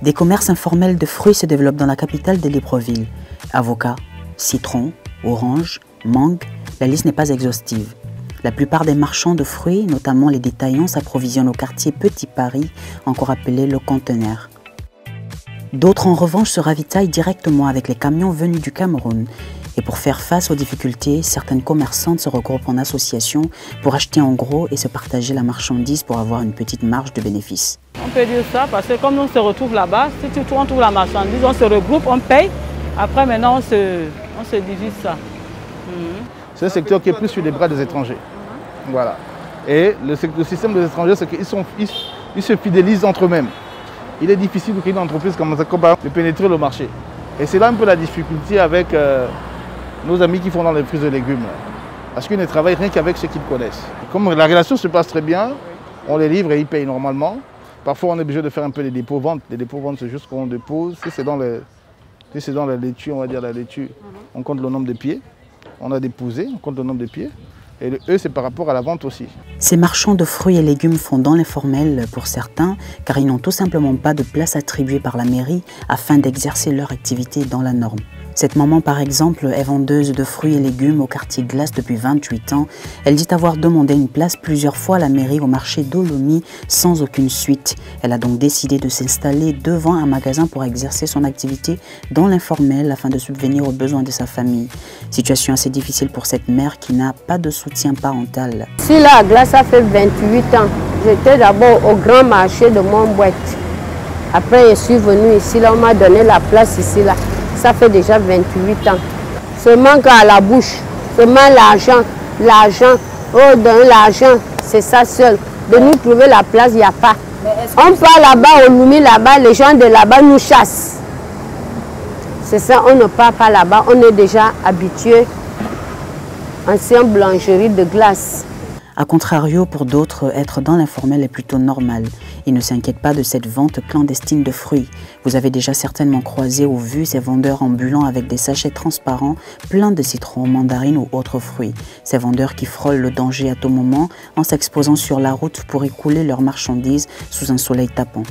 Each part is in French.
Des commerces informels de fruits se développent dans la capitale de Libreville. Avocats, citrons, oranges, mangues, la liste n'est pas exhaustive. La plupart des marchands de fruits, notamment les détaillants, s'approvisionnent au quartier Petit Paris, encore appelé le Conteneur. D'autres, en revanche, se ravitaillent directement avec les camions venus du Cameroun. Et pour faire face aux difficultés, certaines commerçantes se regroupent en association pour acheter en gros et se partager la marchandise pour avoir une petite marge de bénéfice. On peut dire ça parce que comme on se retrouve là-bas, si on trouve la marchandise, on se regroupe, on paye. Après maintenant, on se divise ça. C'est un secteur qui est plus sur les bras des étrangers. Voilà. Et le système des étrangers, c'est qu'ils se fidélisent entre eux-mêmes. Il est difficile pour une entreprise comme ça de pénétrer le marché. Et c'est là un peu la difficulté avec nos amis qui font dans les fruits et légumes. Parce qu'ils ne travaillent rien qu'avec ceux qu'ils connaissent. Comme la relation se passe très bien, on les livre et ils payent normalement. Parfois, on est obligé de faire un peu des dépôts-ventes. Les dépôts-ventes, c'est juste qu'on dépose. Si c'est dans la laitue, on va dire la laitue, on compte le nombre de pieds. On a déposé, on compte le nombre de pieds. Et eux, c'est par rapport à la vente aussi. Ces marchands de fruits et légumes font dans l'informel pour certains, car ils n'ont tout simplement pas de place attribuée par la mairie afin d'exercer leur activité dans la norme. Cette maman, par exemple, est vendeuse de fruits et légumes au quartier Glace depuis 28 ans. Elle dit avoir demandé une place plusieurs fois à la mairie au marché d'Olomi sans aucune suite. Elle a donc décidé de s'installer devant un magasin pour exercer son activité dans l'informel afin de subvenir aux besoins de sa famille. Situation assez difficile pour cette mère qui n'a pas de soutien parental. Ici, là, à Glace, ça fait 28 ans. J'étais d'abord au grand marché de Montboîte. Après, je suis venue ici, là, on m'a donné la place ici, là. Ça fait déjà 28 ans. Seulement qu'à la bouche, seulement l'argent, oh, donne l'argent, c'est ça seul. De nous trouver la place, il n'y a pas. On part là-bas, au Lumi, là-bas, les gens de là-bas nous chassent. C'est ça, on ne part pas là-bas, on est déjà habitué. Ancienne boulangerie de Glace. A contrario, pour d'autres, être dans l'informel est plutôt normal. Ils ne s'inquiètent pas de cette vente clandestine de fruits. Vous avez déjà certainement croisé ou vu ces vendeurs ambulants avec des sachets transparents pleins de citrons, mandarines ou autres fruits. Ces vendeurs qui frôlent le danger à tout moment en s'exposant sur la route pour écouler leurs marchandises sous un soleil tapant.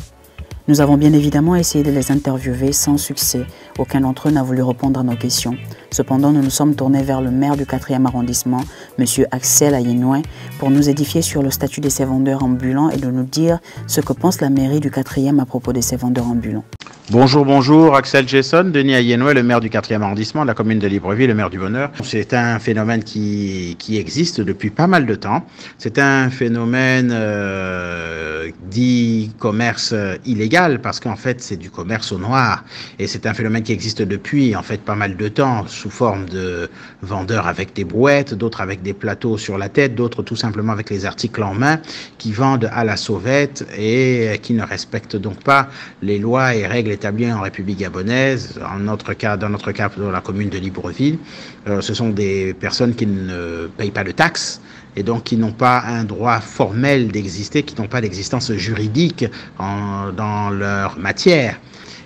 Nous avons bien évidemment essayé de les interviewer sans succès. Aucun d'entre eux n'a voulu répondre à nos questions. Cependant, nous nous sommes tournés vers le maire du 4e arrondissement, M. Axel Ayenouin, pour nous édifier sur le statut de ces vendeurs ambulants et de nous dire ce que pense la mairie du 4e à propos de ces vendeurs ambulants. Bonjour, bonjour, Axel Jason, Denis Ayenouin, le maire du 4e arrondissement de la commune de Libreville, le maire du Bonheur. C'est un phénomène qui existe depuis pas mal de temps. C'est un phénomène dit commerce illégal parce qu'en fait c'est du commerce au noir et c'est un phénomène qui existe depuis en fait pas mal de temps sous forme de vendeurs avec des brouettes, d'autres avec des plateaux sur la tête, d'autres tout simplement avec les articles en main qui vendent à la sauvette et qui ne respectent donc pas les lois et règles établies en République gabonaise. Dans notre cas, dans la commune de Libreville, ce sont des personnes qui ne payent pas de taxes et donc qui n'ont pas un droit formel d'exister, qui n'ont pas d'existence juridique dans leur matière.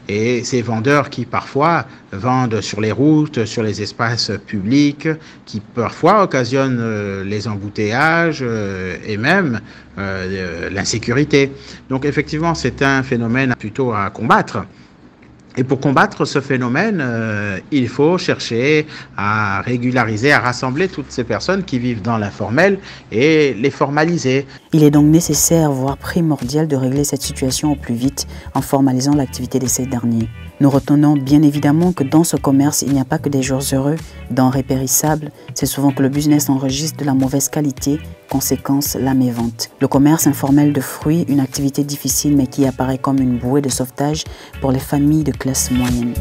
Et ces vendeurs qui parfois vendent sur les routes, sur les espaces publics, qui parfois occasionnent les embouteillages et même l'insécurité. Donc effectivement, c'est un phénomène plutôt à combattre. Et pour combattre ce phénomène, il faut chercher à régulariser, à rassembler toutes ces personnes qui vivent dans l'informel et les formaliser. Il est donc nécessaire, voire primordial, de régler cette situation au plus vite en formalisant l'activité de ces derniers. Nous retenons bien évidemment que dans ce commerce, il n'y a pas que des jours heureux, denrées périssables, c'est souvent que le business enregistre de la mauvaise qualité, conséquence la mévente. Le commerce informel de fruits, une activité difficile mais qui apparaît comme une bouée de sauvetage pour les familles de classe moyenne.